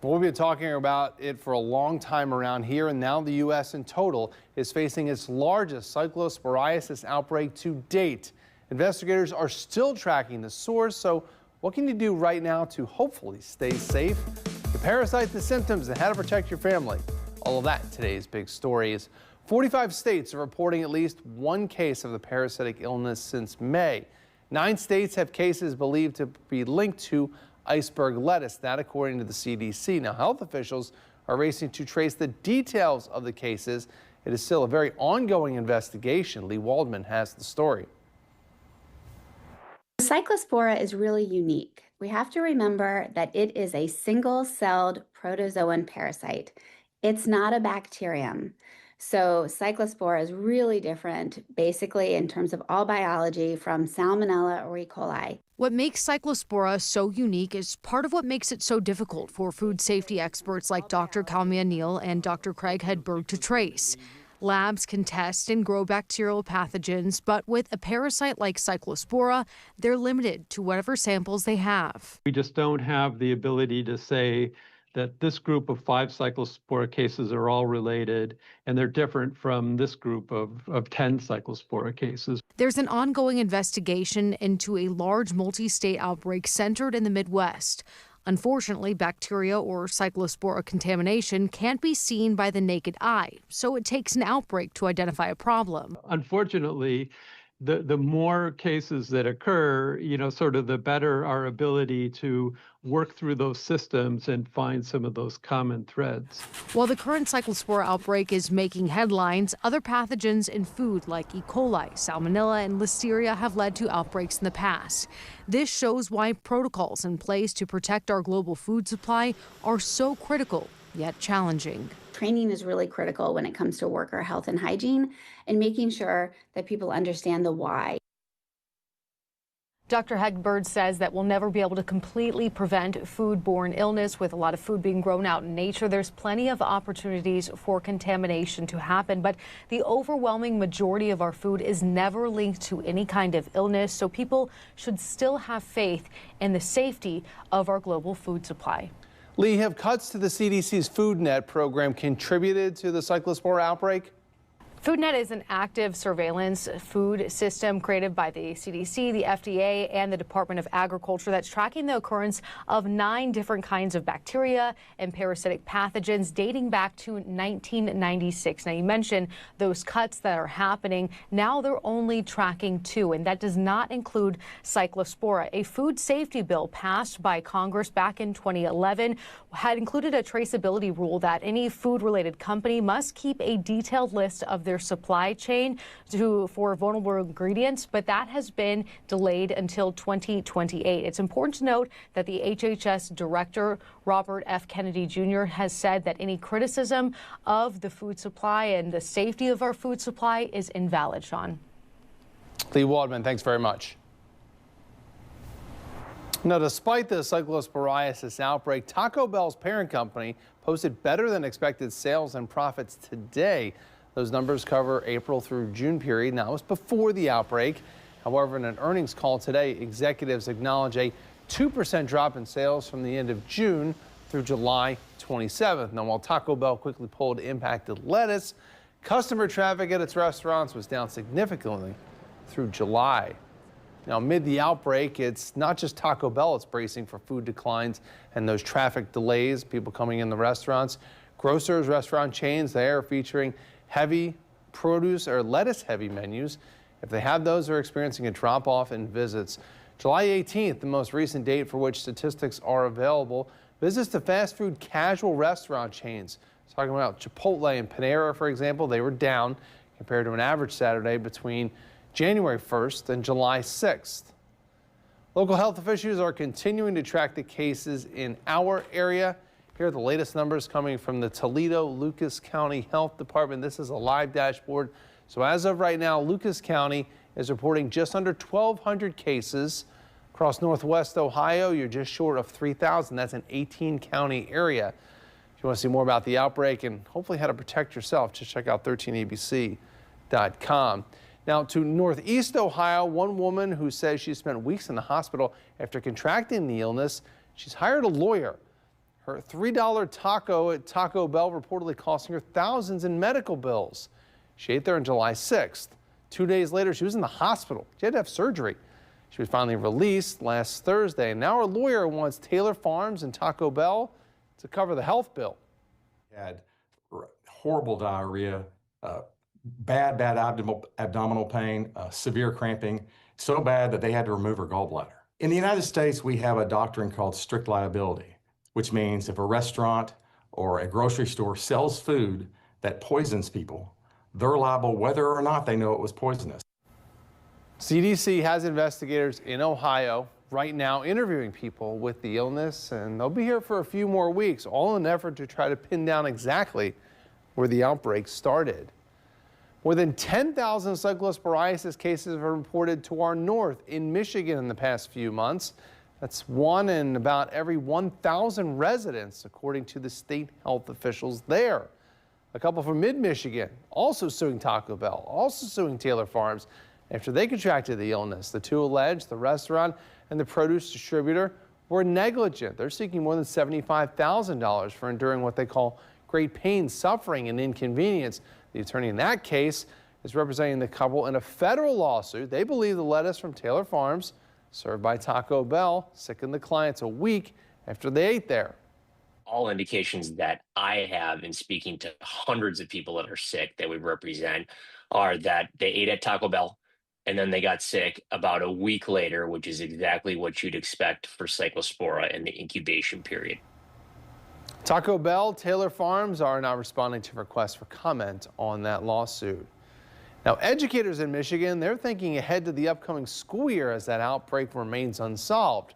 Well, we've been talking about it for a long time around here, and now the U.S. in total is facing its largest cyclosporiasis outbreak to date. Investigators are still tracking the source, so what can you do right now to hopefully stay safe? The parasite, the symptoms, and how to protect your family. All of that in today's big story. Is 45 states are reporting at least one case of the parasitic illness since May. 9 states have cases believed to be linked to iceberg lettuce, that according to the CDC. Now, health officials are racing to trace the details of the cases. It is still a very ongoing investigation. Lee Waldman has the story. Cyclospora is really unique. We have to remember that it is a single-celled protozoan parasite. It's not a bacterium. So Cyclospora is really different, basically, in terms of all biology from Salmonella or E. coli. What makes Cyclospora so unique is part of what makes it so difficult for food safety experts like Dr. Kalmia Neal and Dr. Craig Hedberg to trace. Labs can test and grow bacterial pathogens, but with a parasite like Cyclospora, they're limited to whatever samples they have. We just don't have the ability to say that this group of 5 Cyclospora cases are all related, and they're different from this group of 10 Cyclospora cases. There's an ongoing investigation into a large multi-state outbreak centered in the Midwest. Unfortunately, bacteria or Cyclospora contamination can't be seen by the naked eye, so it takes an outbreak to identify a problem. Unfortunately, the more cases that occur, sort of the better our ability to work through those systems and find some of those common threads. While the current Cyclospora outbreak is making headlines, other pathogens in food like E. coli, Salmonella, and Listeria have led to outbreaks in the past. This shows why protocols in place to protect our global food supply are so critical, yet challenging. Training is really critical when it comes to worker health and hygiene and making sure that people understand the why. Dr. Hedberg says that we'll never be able to completely prevent foodborne illness. With a lot of food being grown out in nature, there's plenty of opportunities for contamination to happen, but the overwhelming majority of our food is never linked to any kind of illness, so people should still have faith in the safety of our global food supply. Lee, have cuts to the CDC's FoodNet program contributed to the Cyclospora outbreak? FoodNet is an active surveillance food system created by the CDC, the FDA, and the Department of Agriculture that's tracking the occurrence of 9 different kinds of bacteria and parasitic pathogens dating back to 1996. Now, you mentioned those cuts that are happening. Now they're only tracking 2, and that does not include Cyclospora. A food safety bill passed by Congress back in 2011 had included a traceability rule that any food-related company must keep a detailed list of their supply chain for vulnerable ingredients, but that has been delayed until 2028. It's important to note that the HHS director, Robert F. Kennedy Jr., has said that any criticism of the food supply and the safety of our food supply is invalid. Sean. Lee Waldman, thanks very much. Now, despite the cyclosporiasis outbreak, Taco Bell's parent company posted better than expected sales and profits today. Those numbers cover April through June period. Now, it was before the outbreak. However, in an earnings call today, executives acknowledge a 2% drop in sales from the end of June through July 27th. Now, while Taco Bell quickly pulled impacted lettuce, customer traffic at its restaurants was down significantly through July. Now, amid the outbreak, it's not just Taco Bell that's bracing for food declines and those traffic delays, people coming in the restaurants. Grocers, restaurant chains, they are featuring heavy produce or lettuce heavy menus. If they have those, they're experiencing a drop off in visits. July 18th, the most recent date for which statistics are available. Visits to fast food casual restaurant chains. Talking about Chipotle and Panera, for example, they were down compared to an average Saturday between January 1st and July 6th. Local health officials are continuing to track the cases in our area. Here are the latest numbers coming from the Toledo-Lucas County Health Department. This is a live dashboard. So as of right now, Lucas County is reporting just under 1,200 cases. Across Northwest Ohio, you're just short of 3,000. That's an 18-county area. If you want to see more about the outbreak and hopefully how to protect yourself, just check out 13abc.com. Now to Northeast Ohio, one woman who says she spent weeks in the hospital after contracting the illness. She's hired a lawyer. Her $3 taco at Taco Bell reportedly costing her thousands in medical bills. She ate there on July 6th. 2 days later, she was in the hospital. She had to have surgery. She was finally released last Thursday, and now her lawyer wants Taylor Farms and Taco Bell to cover the health bill. Had horrible diarrhea, bad abdominal pain, severe cramping, so bad that they had to remove her gallbladder. In the United States, we have a doctrine called strict liability, which means if a restaurant or a grocery store sells food that poisons people, they're liable whether or not they know it was poisonous. CDC has investigators in Ohio right now interviewing people with the illness, and they'll be here for a few more weeks, all in an effort to try to pin down exactly where the outbreak started. More than 10,000 cyclosporiasis cases have been reported to our north in Michigan in the past few months. That's one in about every 1,000 residents, according to the state health officials there. A couple from mid-Michigan also suing Taco Bell, also suing Taylor Farms after they contracted the illness. The two allege the restaurant and the produce distributor were negligent. They're seeking more than $75,000 for enduring what they call great pain, suffering, and inconvenience. The attorney in that case is representing the couple in a federal lawsuit. They believe the lettuce from Taylor Farms, served by Taco Bell, sickened the clients a week after they ate there. All indications that I have in speaking to hundreds of people that are sick that we represent are that they ate at Taco Bell and then they got sick about a week later, which is exactly what you'd expect for Cyclospora in the incubation period. Taco Bell, Taylor Farms are not responding to requests for comment on that lawsuit. Now, educators in Michigan, they're thinking ahead to the upcoming school year as that outbreak remains unsolved.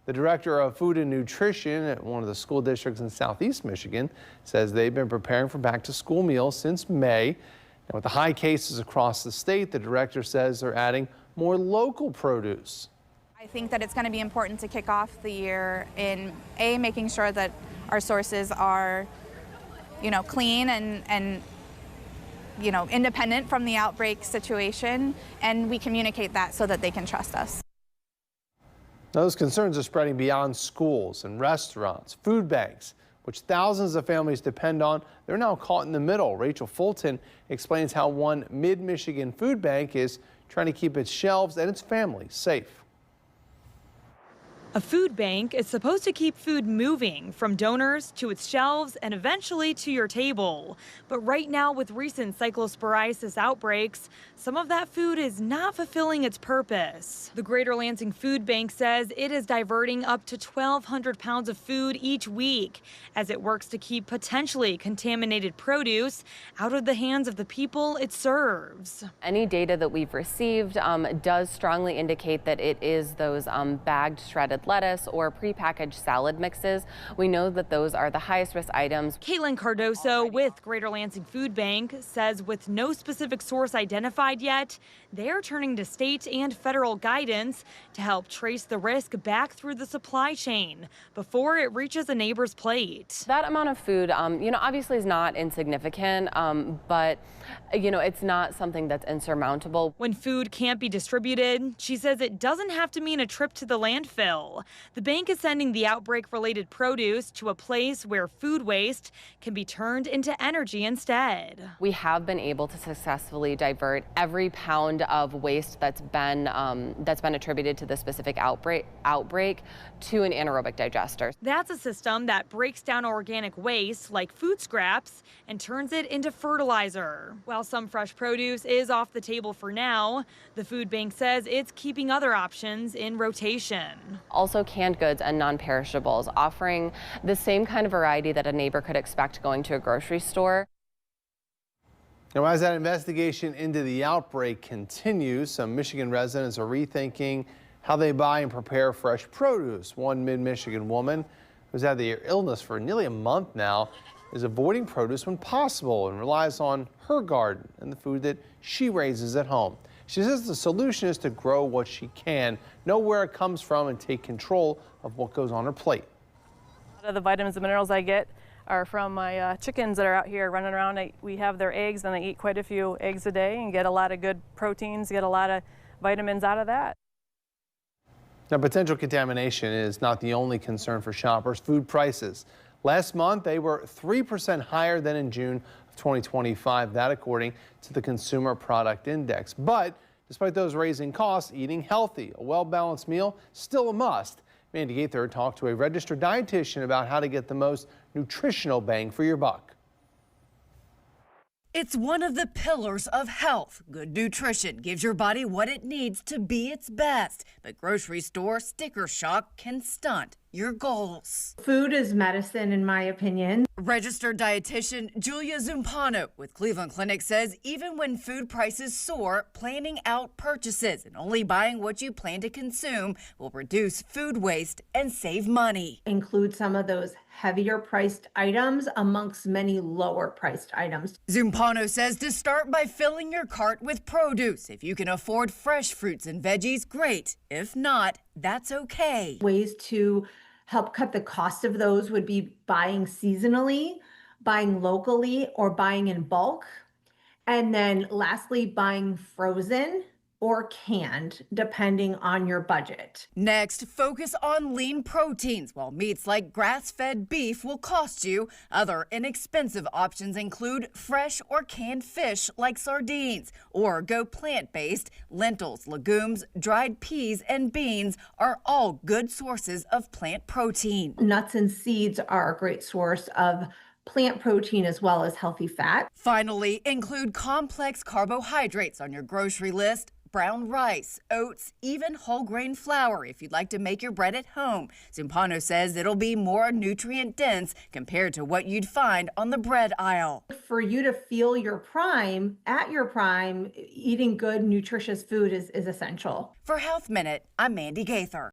The director of food and nutrition at one of the school districts in southeast Michigan says they've been preparing for back-to-school meals since May. And with the high cases across the state, the director says they're adding more local produce. I think that it's going to be important to kick off the year in making sure that our sources are, clean and independent from the outbreak situation, and we communicate that so that they can trust us. Those concerns are spreading beyond schools and restaurants, food banks, which thousands of families depend on. They're now caught in the middle. Rachel Fulton explains how one mid-Michigan food bank is trying to keep its shelves and its family safe. A food bank is supposed to keep food moving from donors to its shelves and eventually to your table. But right now, with recent cyclosporiasis outbreaks, some of that food is not fulfilling its purpose. The Greater Lansing Food Bank says it is diverting up to 1,200 pounds of food each week as it works to keep potentially contaminated produce out of the hands of the people it serves. Any data that we've received does strongly indicate that it is those bagged shredded lettuce or prepackaged salad mixes. We know that those are the highest risk items. Caitlin Cardoso with Greater Lansing Food Bank says with no specific source identified yet, they are turning to state and federal guidance to help trace the risk back through the supply chain before it reaches a neighbor's plate. That amount of food, obviously is not insignificant, but it's not something that's insurmountable. When food can't be distributed, she says it doesn't have to mean a trip to the landfill. The bank is sending the outbreak-related produce to a place where food waste can be turned into energy instead. We have been able to successfully divert every pound of waste that's been attributed to the specific outbreak to an anaerobic digester. That's a system that breaks down organic waste like food scraps and turns it into fertilizer. While some fresh produce is off the table for now, the food bank says it's keeping other options in rotation. Also canned goods and non-perishables, offering the same kind of variety that a neighbor could expect going to a grocery store. Now, as that investigation into the outbreak continues, some Michigan residents are rethinking how they buy and prepare fresh produce. One mid-Michigan woman who's had the illness for nearly a month now is avoiding produce when possible and relies on her garden and the food that she raises at home. She says the solution is to grow what she can, know where it comes from, and take control of what goes on her plate. A lot of the vitamins and minerals I get are from my chickens that are out here running around. We have their eggs, and they eat quite a few eggs a day and get a lot of good proteins, get a lot of vitamins out of that. Now, potential contamination is not the only concern for shoppers. Food prices Last month, they were 3% higher than in June of 2025, that according to the Consumer Product Index. But despite those raising costs, eating healthy, a well-balanced meal, still a must. Mandy Gaither talked to a registered dietitian about how to get the most nutritional bang for your buck. It's one of the pillars of health. Good nutrition gives your body what it needs to be its best. But grocery store sticker shock can stunt your goals. Food is medicine, in my opinion. Registered dietitian Julia Zumpano with Cleveland Clinic says even when food prices soar, planning out purchases and only buying what you plan to consume will reduce food waste and save money. Include some of those heavier priced items amongst many lower priced items. Zumpano says to start by filling your cart with produce. If you can afford fresh fruits and veggies, great. If not, that's okay. Ways to help cut the cost of those would be buying seasonally, buying locally, or buying in bulk. And then lastly, buying frozen or canned, depending on your budget. Next, focus on lean proteins. While meats like grass-fed beef will cost you, other inexpensive options include fresh or canned fish like sardines, or go plant-based. Lentils, legumes, dried peas, and beans are all good sources of plant protein. Nuts and seeds are a great source of plant protein as well as healthy fat. Finally, include complex carbohydrates on your grocery list. Brown rice, oats, even whole grain flour if you'd like to make your bread at home. Zumpano says it'll be more nutrient dense compared to what you'd find on the bread aisle. For you to feel your prime, at your prime, eating good, nutritious food is essential. For Health Minute, I'm Mandy Gaither.